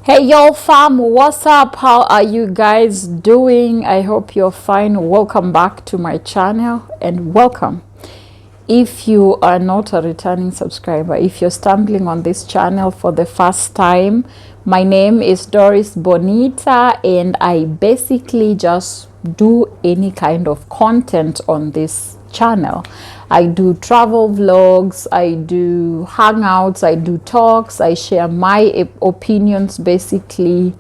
Hey yo fam, what's up? How are you guys doing? I hope you're fine. Welcome back to my channel and welcome. If you are not a returning subscriber, if you're stumbling on this channel for the first time, my name is Doris Bonitah and I basically just do any kind of content on this channel. I do travel vlogs, I do hangouts, I do talks, I share my opinions basically,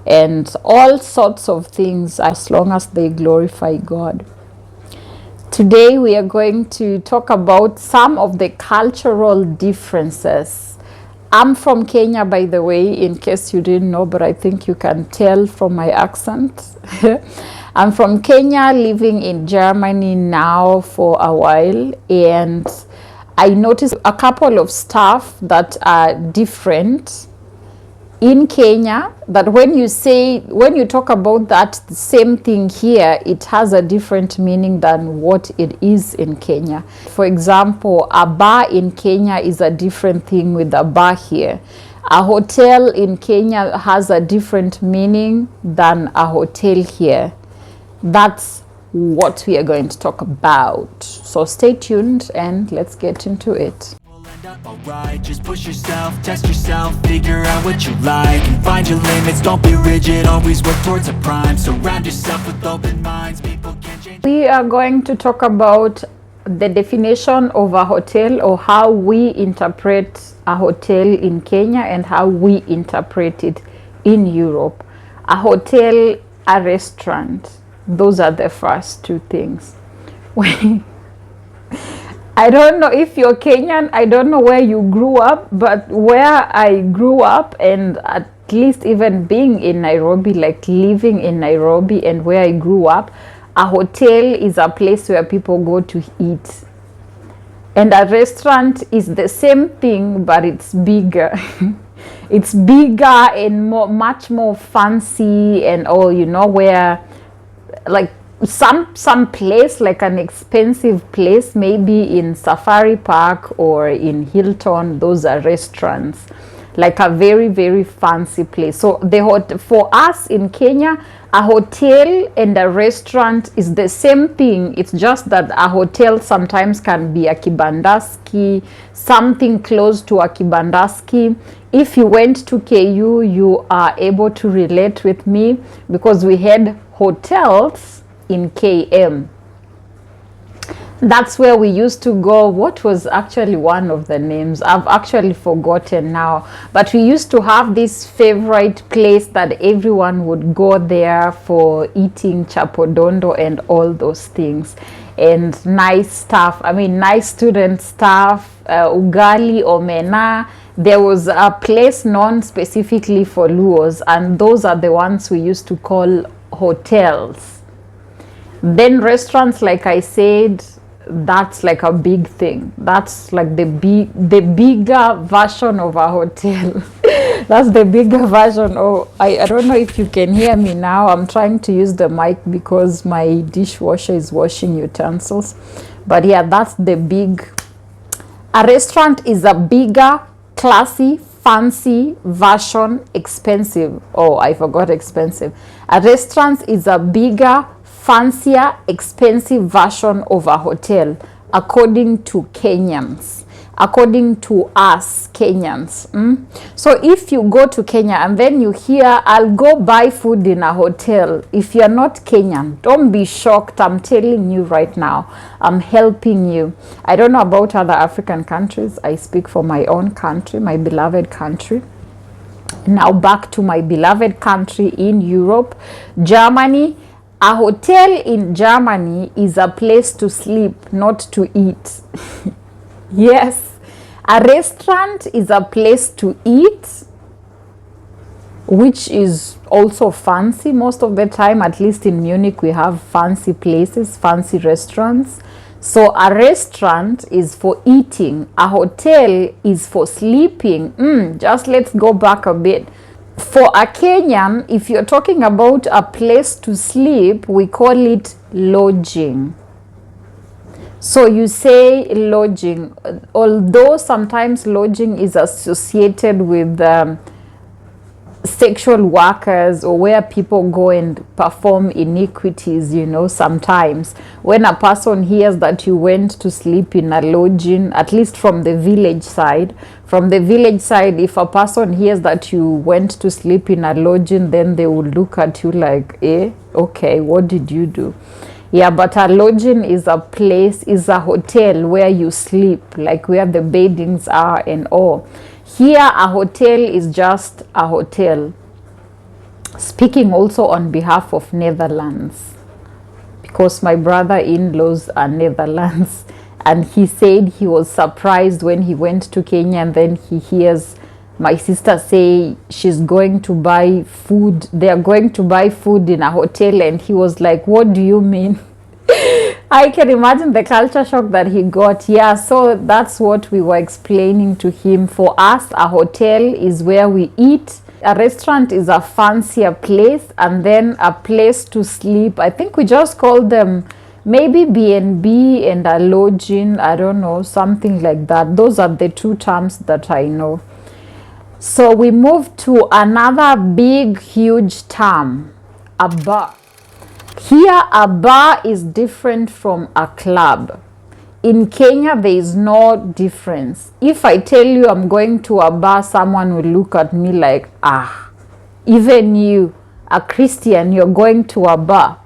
and all sorts of things as long as they glorify God. Today we are going to talk about some of the cultural differences. I'm from Kenya, by the way, in case you didn't know, but I think you can tell from my accent. I'm from Kenya, living in Germany now for a while, and I noticed a couple of stuff that are different in Kenya, that when you talk about that same thing here, it has a different meaning than what it is in Kenya. For example, a bar in Kenya is a different thing with a bar here. A hotel in Kenya has a different meaning than a hotel here. That's what we are going to talk about. So stay tuned and let's get into it. Alright, just push yourself, test yourself, figure out what you like, and find your limits, don't be rigid, always work towards a prime, surround yourself with open minds, people can change. We are going to talk about the definition of a hotel, or how we interpret a hotel in Kenya and how we interpret it in Europe. A hotel, a restaurant, those are the first two things. I don't know if you're Kenyan, I don't know where you grew up, but where I grew up, and at least even being in Nairobi, like living in Nairobi and where I grew up, a hotel is a place where people go to eat. And a restaurant is the same thing, but it's bigger. It's bigger and much more fancy and all, you know, where like some place, like an expensive place, maybe in Safari Park or in Hilton, those are restaurants, like a very, very fancy place. So for us in Kenya, a hotel and a restaurant is the same thing. It's just that a hotel sometimes can be a kibandaski, something close to a kibandaski. If you went to KU, you are able to relate with me because we had hotels in KM. That's where we used to go. What was actually one of the names? I've actually forgotten now. But we used to have this favorite place that everyone would go there for eating chapodondo and all those things. And nice stuff. I mean, nice student stuff, ugali, omena. There was a place known specifically for Luos, and those are the ones we used to call hotels. Then restaurants, like I said, that's like a big thing. That's like the bigger version of a hotel. That's the bigger version. Oh, I don't know if you can hear me now. I'm trying to use the mic because my dishwasher is washing utensils. But yeah, that's the big. A restaurant is a bigger, classy, fancy version, expensive. Oh, I forgot expensive. A restaurant is a bigger, fancier, expensive version of a hotel, according to Kenyans, according to us Kenyans. So if you go to Kenya and then you hear, I'll go buy food in a hotel, if you're not Kenyan, don't be shocked. I'm telling you right now, I'm helping you. I don't know about other African countries. I speak for my own country, my beloved country. Now back to my beloved country in Europe, Germany. A hotel in Germany is a place to sleep, not to eat. Yes, a restaurant is a place to eat, which is also fancy most of the time. At least in Munich, we have fancy places, fancy restaurants. So a restaurant is for eating. A hotel is for sleeping. Just let's go back a bit. For a Kenyan, if you're talking about a place to sleep, we call it lodging. So you say lodging, although sometimes lodging is associated with sexual workers, or where people go and perform iniquities. You know, sometimes when a person hears that you went to sleep in a lodging, at least from the village side, if a person hears that you went to sleep in a lodging, then they will look at you like, okay, what did you do? Yeah, but a lodging is a place, is a hotel where you sleep, like where the beddings are and all. Here, a hotel is just a hotel. Speaking also on behalf of Netherlands, because my brother-in-laws are Netherlands, and he said he was surprised when he went to Kenya and then he hears my sister say she's going to buy food. They are going to buy food in a hotel, and he was like, what do you mean? I can imagine the culture shock that he got. Yeah, so that's what we were explaining to him. For us, a hotel is where we eat. A restaurant is a fancier place, and then a place to sleep, I think we just call them maybe B&B and a lodging. I don't know, something like that. Those are the two terms that I know. So we move to another big, huge term, a bar. Here, a bar is different from a club. In Kenya, there is no difference. If I tell you I'm going to a bar, someone will look at me like, even you, a Christian, you're going to a bar.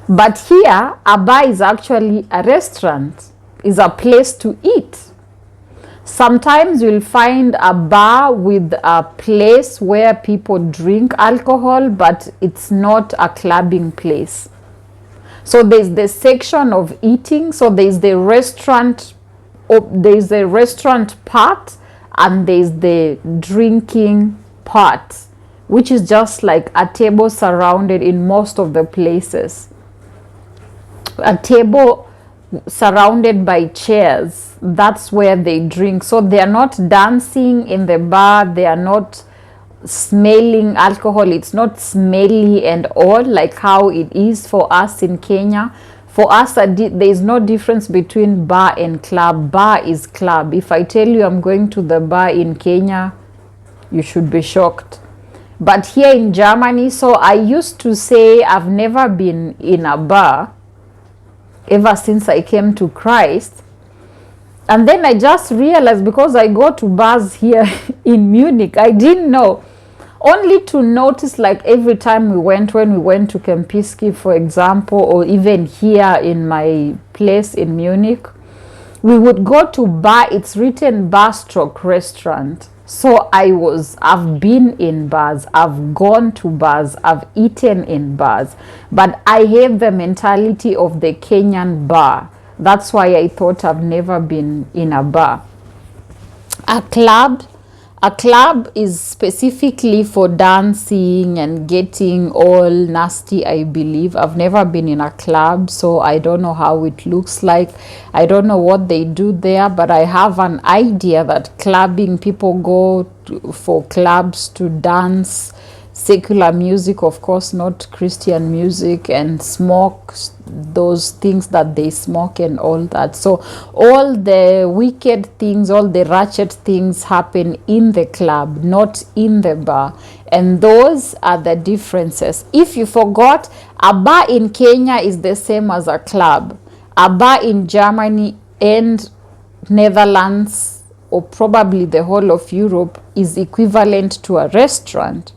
But here, a bar is actually a restaurant, is a place to eat. Sometimes you'll find a bar with a place where people drink alcohol, but it's not a clubbing place. So there's the section of eating. So there's the restaurant, part, and there's the drinking part, which is just like a table surrounded in most of the places. A table surrounded by chairs, that's where they drink. So they are not dancing in the bar, they are not smelling alcohol, it's not smelly and all like how it is for us in Kenya. For us, there is no difference between bar and club. Bar is club. If I tell you I'm going to the bar in Kenya, you should be shocked. But here in Germany, so I used to say I've never been in a bar ever since I came to Christ. And then I just realized, because I go to bars here in Munich, I didn't know, only to notice like every time when we went to Kempinski, for example, or even here in my place in Munich, we would go to bar, it's written bar stroke restaurant. So I've been in bars, I've gone to bars, I've eaten in bars, but I have the mentality of the Kenyan bar. That's why I thought I've never been in a bar. A club is specifically for dancing and getting all nasty, I believe. I've never been in a club, so I don't know how it looks like. I don't know what they do there, but I have an idea that clubbing, people go for clubs to dance, secular music, of course, not Christian music, and smoke those things that they smoke and all that. So all the wicked things, all the ratchet things happen in the club, not in the bar. And those are the differences. If you forgot, a bar in Kenya is the same as a club. A bar in Germany and Netherlands, or probably the whole of Europe, is equivalent to a restaurant.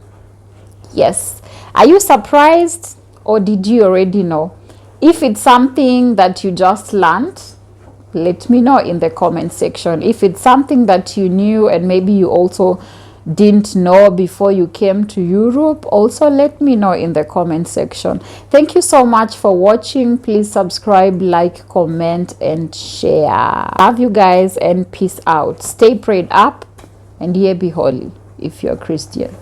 Yes. Are you surprised, or did you already know? If it's something that you just learned, let me know in the comment section. If it's something that you knew and maybe you also didn't know before you came to Europe, also let me know in the comment section. Thank you so much for watching. Please subscribe, like, comment, and share. Love you guys, and peace out. Stay prayed up, and ye be holy if you're a Christian.